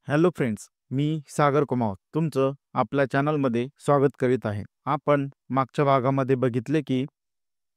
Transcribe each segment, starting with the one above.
Hello friends, मी सागर कुमार तुमचं आपल्या चॅनलमध्ये स्वागत करीत आहे. आपण मागच्या भागामध्ये बघितले की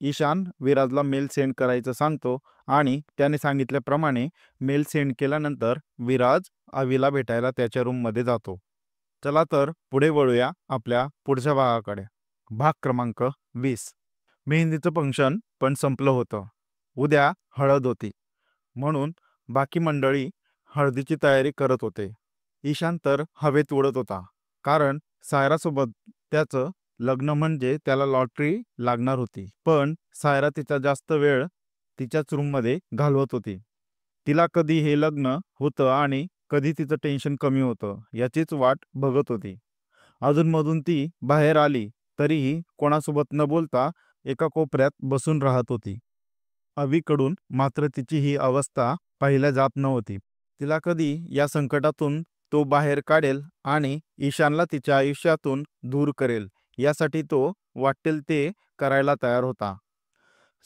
ईशान विराजला मेल सेंड करायचं सांगतो आणि त्याने सांगितल्याप्रमाणे मेल सेंड केल्यानंतर विराज अवीला भेटायला त्याच्या रूममध्ये जातो. चला तर पुढे वळूया आपल्या पुढच्या भागाकडे. भाग क्रमांक 20. मेहंदीचं फंक्शन पण संपलं होतं. उद्या हळद होती म्हणून बाकी मंडळी हळदीची तयारी करत होते. ईशान तर हवेत उडत होता, कारण सायरासोबत त्याचं लग्न म्हणजे त्याला लॉटरी लागणार होती. पण सायरा तिचा जास्त वेळ तिच्याच रूममध्ये घालवत होती. तिला कधी हे लग्न होतं आणि कधी तिचं टेन्शन कमी होतं याचीच वाट बघत होती. अधूनमधून ती बाहेर आली तरीही कोणासोबत न बोलता एका कोपऱ्यात बसून राहत होती. अवीकडून मात्र तिची ही अवस्था पाहिल्या जात नव्हती. तिला कधी या संकटातून तो बाहेर काढेल आणि ईशानला तिच्या आयुष्यातून दूर करेल यासाठी तो वाटेल ते करायला तयार होता.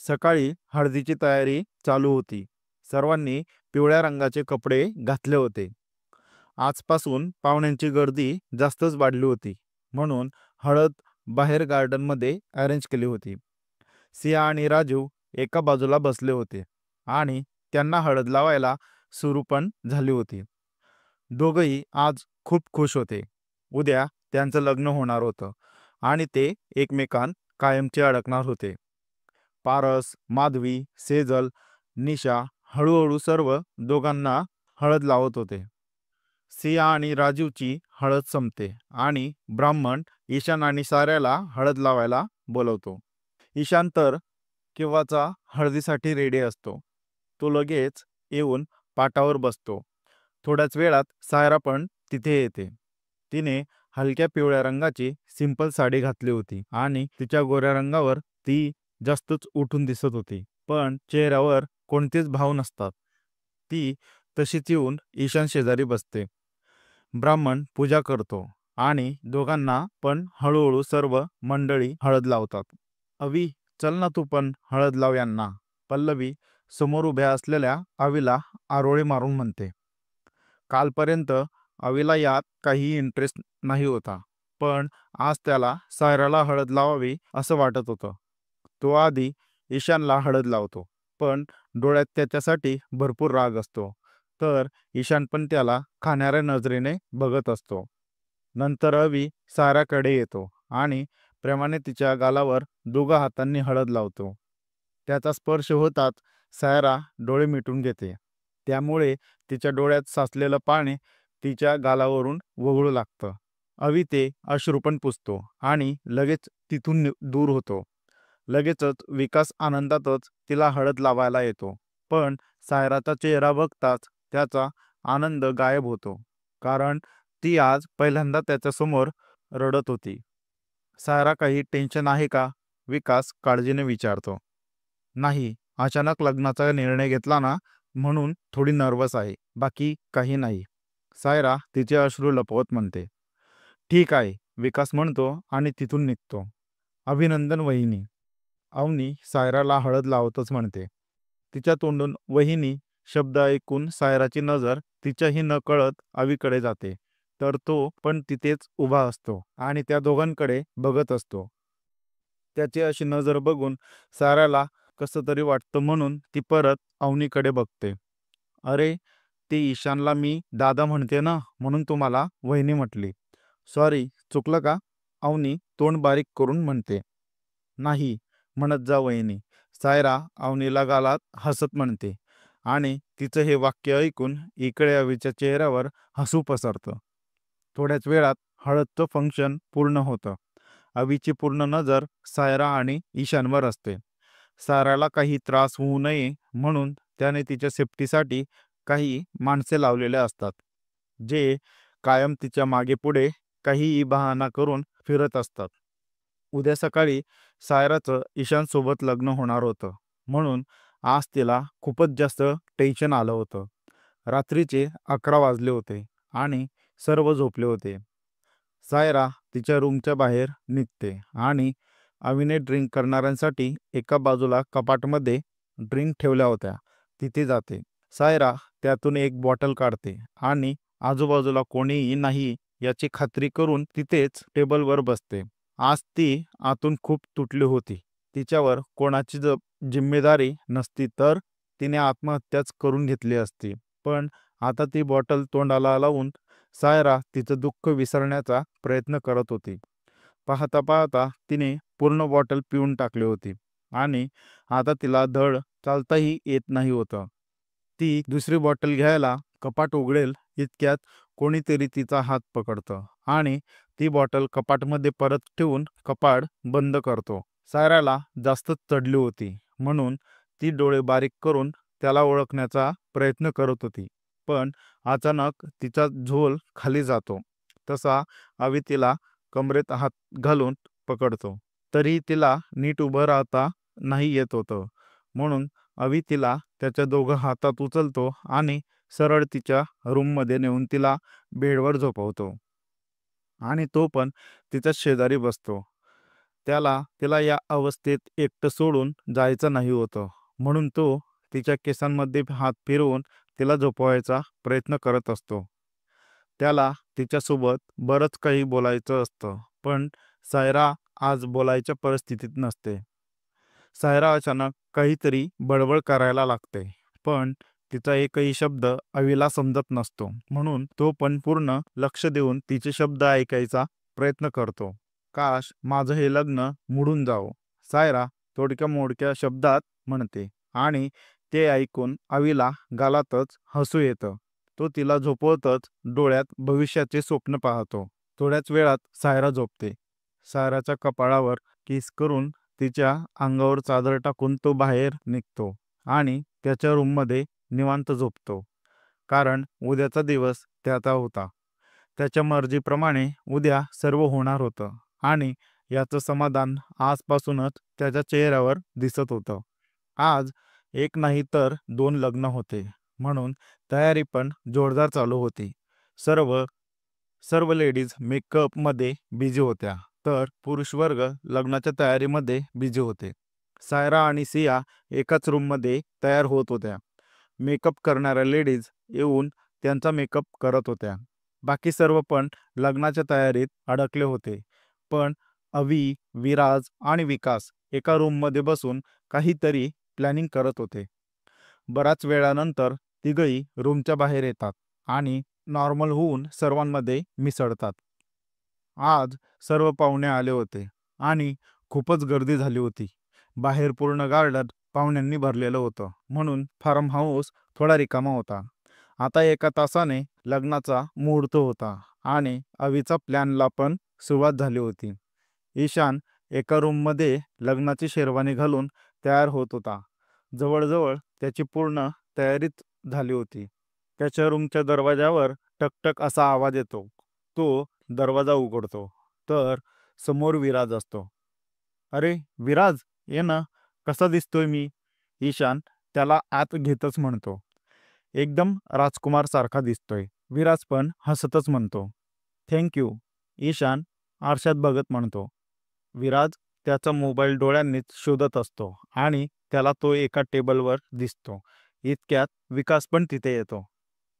सकाळी हळदीची तयारी चालू होती. सर्वांनी पिवळ्या रंगाचे कपडे घातले होते. आजपासून पाहुण्यांची गर्दी जास्तच वाढली होती, म्हणून हळद बाहेर गार्डनमध्ये अरेंज केली होती. सिया आणि राजू एका बाजूला बसले होते आणि त्यांना हळद लावायला सुरू पण झाली होती. दोघंही आज खूप खुश होते. उद्या त्यांचं लग्न होणार होतं आणि ते एकमेकांत कायमचे अडकणार होते. पारस, माधवी, सेजल, निशा हळूहळू सर्व दोघांना हळद लावत होते. सिया आणि राजूची हळद संपते आणि ब्राह्मण ईशान आणि साऱ्याला हळद लावायला बोलवतो. ईशान तर केव्हाचा हळदीसाठी रेडी असतो. तो लगेच येऊन पाटावर बसतो. थोड्याच वेळात सायरा पण तिथे येते. तिने हलक्या पिवळ्या रंगाची सिंपल साडी घातली होती आणि तिच्या गोऱ्या रंगावर ती जास्तच उठून दिसत होती. पण चेहऱ्यावर कोणतेच भाव नसतात. ती तशीच येऊन ईशान शेजारी बसते. ब्राह्मण पूजा करतो आणि दोघांना पण हळूहळू सर्व मंडळी हळद लावतात. अवी, चल ना तू पण हळद लाव यांना, पल्लवी समोर उभ्या असलेल्या अवीला आरोळे मारून म्हणते. कालपर्यंत अवीला यात काही इंटरेस्ट नाही होता, पण आज त्याला सायराला हळद लावावी असं वाटत होतं. तो आधी ईशानला हळद लावतो, पण डोळ्यात त्याच्यासाठी भरपूर राग असतो, तर ईशान पण त्याला खाणाऱ्या नजरेने बघत असतो. नंतर अवी सायराकडे येतो आणि प्रेमाने तिच्या गालावर दोघा हातांनी हळद लावतो. त्याचा स्पर्श होताच सायरा डोळे मिटून घेते. त्यामुळे तिच्या डोळ्यात साचलेलं पाणी तिच्या गालावरून वगळू लागतं. अवी ते अश्रू पण पुसतो आणि लगेच तिथून दूर होतो. लगेचच विकास आनंदातच तिला हळद लावायला येतो, पण सायराचा चेहरा बघताच त्याचा आनंद गायब होतो, कारण ती आज पहिल्यांदा त्याच्यासमोर रडत होती. सायरा, काही टेन्शन आहे का? विकास काळजीने विचारतो. नाही, अचानक लग्नाचा निर्णय घेतला ना, म्हणून थोडी नर्वस आहे, बाकी काही नाही, सायरा तिचे अश्रू लपवत म्हणते. ठीक आहे, विकास म्हणतो आणि तिथून निघतो. अभिनंदन वहिनी, अवनी सायराला हळद लावतच म्हणते. तिच्या तोंडून वहिनी शब्द ऐकून सायराची नजर तिच्याही नकळत अवीकडे जाते, तर तो पण तिथेच उभा असतो आणि त्या दोघांकडे बघत असतो. त्याची अशी नजर बघून सायराला कसं तरी वाटतं, म्हणून ती परत अवनीकडे बघते. अरे, ते ईशानला मी दादा म्हणते ना, म्हणून तुम्हाला वहिनी म्हटली. सॉरी, चुकलं का? अवनी तोंड बारीक करून म्हणते. नाही म्हणत जा वहिनी, सायरा अवनीला गालात हसत म्हणते आणि तिचं हे वाक्य ऐकून इकडे अवीच्या चेहऱ्यावर हसू पसरतं. थोड्याच वेळात हळदचं फंक्शन पूर्ण होतं. अवीची पूर्ण नजर सायरा आणि ईशानवर असते. सायराला काही त्रास होऊ नये म्हणून त्याने तिच्या सेफ्टीसाठी काही माणसे लावलेले असतात, जे कायम तिच्या मागे पुढे काहीही बहाणा करून फिरत असतात. उद्या सकाळी सायराचं ईशानसोबत लग्न होणार होतं, म्हणून आज तिला खूपच जास्त टेन्शन आलं होतं. रात्रीचे 11 वाजले होते आणि सर्व झोपले होते. सायरा तिच्या रूमच्या बाहेर निघते आणि अविने ड्रिंक करणाऱ्यांसाठी एका बाजूला कपाटमध्ये ड्रिंक ठेवल्या होत्या, तिथे जाते. सायरा त्यातून एक बॉटल काढते आणि आजूबाजूला कोणीही नाही याची खात्री करून तिथेच टेबलवर बसते. आज ती आतून खूप तुटली होती. तिच्यावर कोणाची जिम्मेदारी नसती तर तिने आत्महत्याच करून घेतली असती. पण आता ती बॉटल तोंडाला लावून सायरा तिचं दुःख विसरण्याचा प्रयत्न करत होती. पाहता पाहता तिने पूर्ण बॉटल पिऊन टाकली होती आणि आता तिला धड चालताही येत नाही होतं. ती दुसरी बॉटल घ्यायला कपाट उघडेल इतक्यात कोणीतरी तिचा हात पकडतं आणि ती बॉटल कपाटमध्ये परत ठेवून कपाट बंद करतो. सायराला जास्तच चढली होती म्हणून ती डोळे बारीक करून त्याला ओळखण्याचा प्रयत्न करत होती. पण अचानक तिचा झोल खाली जातो. तसा अवी तिला कमरेत हात घालून पकडतो. तरी तिला नीट उभं राहता नाही येत होतं. म्हणून अवी तिला त्याच्या दोघं हातात उचलतो आणि सरळ तिच्या रूममध्ये नेऊन तिला बेडवर झोपवतो आणि तो पण तिच्याच शेजारी बसतो. तिला या अवस्थेत एकटं सोडून जायचं नाही होतं. म्हणून तो तिच्या केसांमध्ये हात फिरवून तिला झोपवायचा प्रयत्न करत असतो. त्याला तिच्यासोबत बरंच काही बोलायचं असतं, पण सायरा आज बोलायच्या परिस्थितीत नसते. सायरा अचानक काहीतरी बडबड करायला लागते, पण तिचा एकही शब्द अवीला समजत नसतो. म्हणून तो पण पूर्ण लक्ष देऊन तिचे शब्द ऐकायचा प्रयत्न करतो. काश माझं हे लग्न मोडून जावं, सायरा थोडक्या मोडक्या शब्दात म्हणते आणि ते ऐकून अवीला गालातच हसू येतं. तो तिला झोपवतच डोळ्यात भविष्याचे स्वप्न पाहतो. थोड्याच वेळात सायरा झोपते. सायराच्या कपाळावर किस करून तिच्या अंगावर चादर टाकून तो बाहेर निघतो आणि त्याच्या रूममध्ये निवांत झोपतो. कारण उद्याचा दिवस त्याचा होता. त्याच्या मर्जीप्रमाणे उद्या सर्व होणार होतं आणि याचं समाधान आजपासूनच त्याच्या चेहऱ्यावर दिसत होतं. आज एक नाही तर 2 लग्न होते, म्हणून तयारी पण जोरदार चालू होती. सर्व सर्व लेडीज मेकअपमध्ये बिझी होत्या, तर पुरुष वर्ग लग्नाच्या तयारीमध्ये बिझी होते. सायरा आणि सिया एकाच रूममध्ये तयार होत होत्या. मेकअप करणाऱ्या लेडीज येऊन त्यांचा मेकअप करत होत्या. बाकी सर्व पण लग्नाच्या तयारीत अडकले होते. पण अवी, विराज आणि विकास एका रूममध्ये बसून काहीतरी प्लॅनिंग करत होते. बराच वेळानंतर तिघही रूमच्या बाहेर येतात आणि नॉर्मल होऊन सर्वांमध्ये मिसळतात. आज सर्व पाहुणे आले होते आणि खूपच गर्दी झाली होती. बाहेर पूर्ण गार्डन पाहुण्यांनी भरलेलं होतं, म्हणून फार्म हाऊस थोडा रिकामा होता. आता 1 तासाने लग्नाचा मुहूर्त होता आणि अवीचा प्लॅनला पण सुरुवात झाली होती. ईशान एका रूममध्ये लग्नाची शेरवानी घालून तयार होत होता. जवळजवळ त्याची पूर्ण तयारीच झाली होती. त्याच्या रूमच्या दरवाजावर टकटक असा आवाज येतो. तो दरवाजा उघडतो तर समोर विराज असतो. "अरे विराज, ये ना, कसा दिसतोय मी?" ईशान त्याला आत घेतच म्हणतो. "एकदम राजकुमार सारखा दिसतोय." विराज पण हसतच म्हणतो. "Thank you." ईशान आरशात बघत म्हणतो. विराज त्याचा मोबाईल डोळ्यांनीच शोधत असतो आणि त्याला तो एका टेबलवर दिसतो. इतक्यात विकास पण तिथे येतो.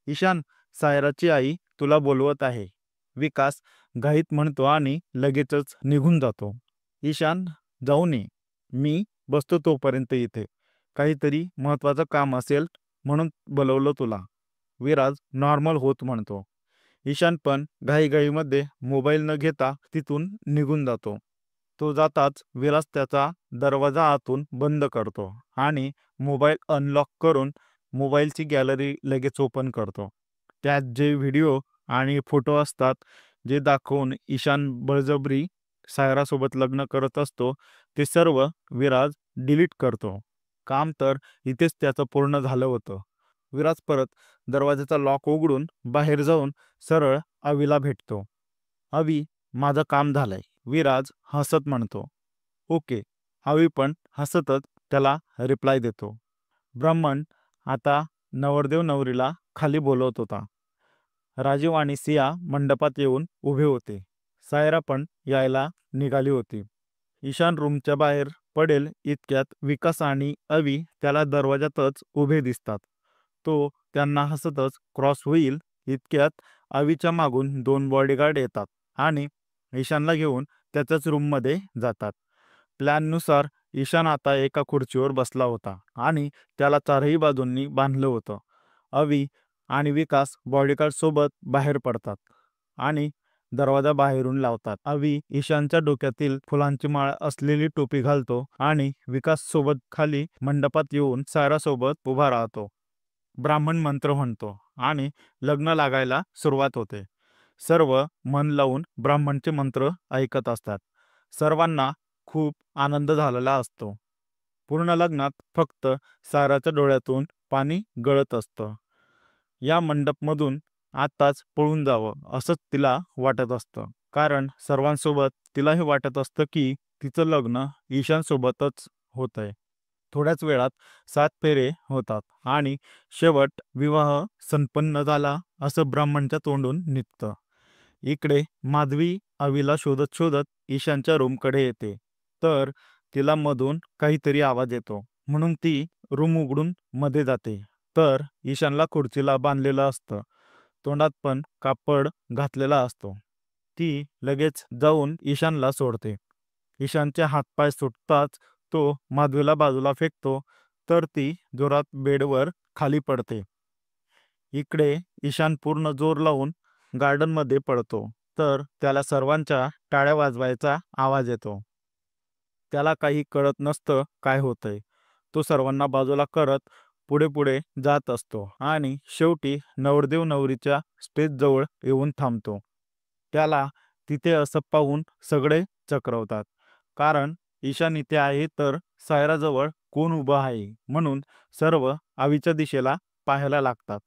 "ईशान, सायराची आई तुला बोलवत आहे." विकास घाईत म्हणतो आणि लगेचच निघून जातो. "ईशान, जाऊन ये. मी बसतो तोपर्यंत इथे. काहीतरी महत्वाचं काम असेल म्हणून बोलवलं तुला." विराज नॉर्मल होत म्हणतो. ईशान पण घाईघाईमध्ये मोबाईल न घेता तिथून निघून जातो. तो जाताच विराज त्याचा दरवाजा आतून बंद करतो आणि मोबाईल अनलॉक करून मोबाईलची गॅलरी लगेच ओपन करतो. त्यात जे व्हिडिओ आणि फोटो असतात, जे दाखवून ईशान बळजबरी सायरासोबत लग्न करत असतो, ते सर्व विराज डिलीट करतो. काम तर इथेच त्याचं पूर्ण झालं होतं. विराज परत दरवाजाचा लॉक उघडून बाहेर जाऊन सरळ अवीला भेटतो. "अवी, माझं काम झालंय." विराज हसत म्हणतो. "ओके." अवी पण हसतच त्याला रिप्लाय देतो. ब्राह्मण आता नवरदेव नवरीला खाली बोलवत होता. राजीव आणि सिया मंडपात येऊन उभे होते. सायरा पण यायला निघाली होती. ईशान रूमच्या बाहेर पडेल इतक्यात विकास आणि अवी त्याला दरवाजातच उभे दिसतात. तो त्यांना हसतच क्रॉस होईल इतक्यात अवीच्या मागून 2 बॉडीगार्ड येतात आणि ईशानला घेऊन त्याच्याच रूममध्ये जातात. प्लॅननुसार ईशान आता एका खुर्चीवर बसला होता आणि त्याला चारही बाजूंनी बांधलं होतं. अवी आणि विकास बॉडीगार्ड सोबत बाहेर पडतात आणि दरवाजा बाहेरून लावतात. अवी ईशानच्या डोक्यातील फुलांची माळ असलेली टोपी घालतो आणि विकास सोबत खाली मंडपात येऊन सायरा सोबत उभा राहतो. ब्राह्मण मंत्र म्हणतो आणि लग्न लागायला सुरुवात होते. सर्व मन लावून ब्राह्मणचे मंत्र ऐकत असतात. सर्वांना खूप आनंद झालेला असतो. पूर्ण लग्नात फक्त सायराच्या डोळ्यातून पाणी गळत असतं. या मंडपमधून आत्ताच पळून जावं असंच तिला वाटत असतं, कारण सर्वांसोबत तिलाही वाटत असतं की तिचं लग्न ईशानसोबतच होतंय. थोड्याच वेळात 7 फेरे होतात आणि शेवट विवाह संपन्न झाला असं ब्राह्मणच्या तोंडून निघतं. इकडे माधवी अवीला शोधत शोधत ईशानच्या रूमकडे येते, तर तिला मधून काहीतरी आवाज येतो म्हणून ती रूम उघडून मध्ये जाते. तर ईशानला खुर्चीला बांधलेलं असतं, तोंडात पण कापड घातलेला असतो. ती लगेच जाऊन ईशानला सोडते. ईशानचे हातपाय सुटताच तो माधवीला बाजूला फेकतो, तर ती जोरात बेडवर खाली पडते. इकडे ईशान पूर्ण जोर लावून गार्डनमध्ये पडतो, तर त्याला सर्वांच्या टाळ्या वाजवायचा आवाज येतो. त्याला काही कळत नसतं काय होतंय. तो सर्वांना बाजूला करत पुढे पुढे जात असतो आणि शेवटी नवरदेव नवरीच्या स्टेजजवळ येऊन थांबतो. त्याला तिथे असं पाहून सगळे चक्रावतात, कारण ईशान इथे आहे तर सायराजवळ कोण उभं आहे म्हणून सर्व आवीच्या दिशेला पाहायला लागतात.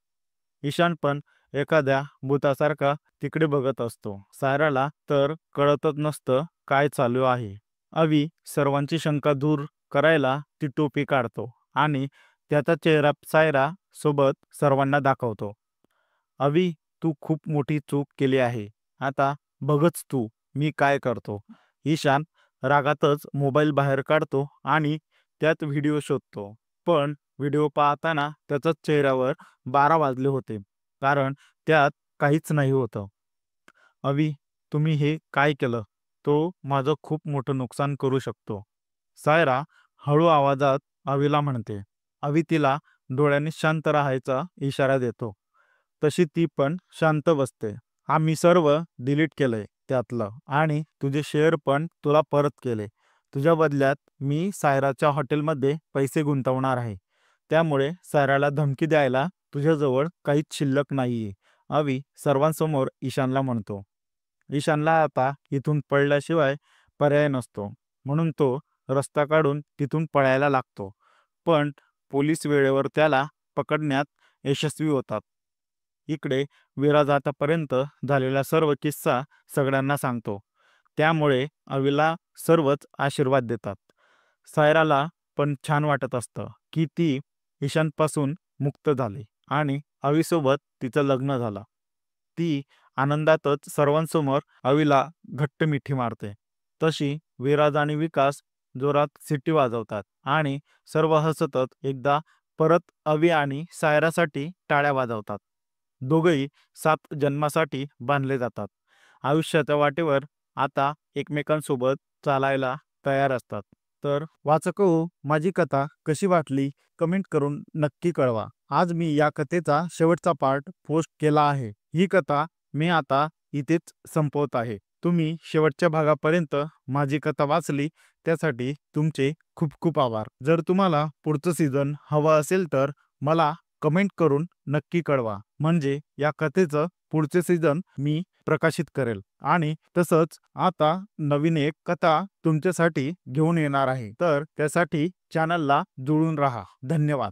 ईशान पण एखाद्या भूतासारखा तिकडे बघत असतो. सायराला तर कळतच नसतं काय चालू आहे. अवी सर्वांची शंका दूर करायला ती टोपी काढतो आणि त्याचा चेहरा सायरा सोबत सर्वांना दाखवतो. अवी, तू खूप मोठी चूक केली आहे. आता बघच तू मी काय करतो. ईशान रागातच मोबाईल बाहेर काढतो आणि त्यात व्हिडिओ शोधतो. पण व्हिडिओ पाहताना त्याच्या चेहऱ्यावर 12 वाजले होते, कारण त्यात काहीच नाही होतं. अवी, तुम्ही हे काय केलं? तो माझं खूप मोठं नुकसान करू शकतो. सायरा हळू आवाजात अवीला म्हणते. अवी तिला डोळ्यांनी शांत राहायचा इशारा देतो. तशी ती पण शांत बसते. आम्ही सर्व डिलीट केलंय त्यातलं आणि तुझे शेअर पण तुला परत केले. तुझ्या बदल्यात मी सायराच्या हॉटेलमध्ये पैसे गुंतवणार आहे. त्यामुळे सायराला धमकी द्यायला तुझ्याजवळ काहीच शिल्लक नाहीये. अवी सर्वांसमोर ईशानला म्हणतो. ईशानला आता इथून पळल्याशिवाय पर्याय नसतो, म्हणून तो रस्ता काढून तिथून पळायला लागतो. पण पोलीस वेळेवर त्याला पकडण्यात यशस्वी होतात. इकडे विराज आतापर्यंत झालेला सर्व किस्सा सगळ्यांना सांगतो. त्यामुळे अवीला सर्वच आशीर्वाद देतात. सायराला पण छान वाटत असतं की ती ईशानपासून मुक्त झाली आणि अवीसोबत तिचं लग्न झालं. ती आनंदातच सर्वांसमोर अवीला घट्ट मिठी मारते. तशी विराज आणि विकास जोरात सिटी वाजवतात आणि सर्व हसतच एकदा परत अवी आणि सायरासाठी टाळ्या वाजवतात. दोघंही 7 जन्मासाठी बांधले जातात. आयुष्याच्या वाटेवर आता एकमेकांसोबत चालायला तयार असतात. तर वाचक हो, माझी कथा कशी वाटली कमेंट करून नक्की कळवा. आज मी या कथेचा शेवटचा पार्ट पोस्ट केला आहे. ही कथा मी आता इथेच संपवत आहे. तुम्ही शेवटच्या भागापर्यंत माझी कथा वाचली त्यासाठी तुमचे खूप खूप आभार. जर तुम्हाला पुढचं सीझन हवं असेल तर मला कमेंट करून नक्की कळवा, म्हणजे या कथेचं पुढचे सीझन मी प्रकाशित करेल. आणि तसंच आता नवीन एक कथा तुमच्यासाठी घेऊन येणार आहे, तर त्यासाठी चॅनलला जुळून राहा. धन्यवाद.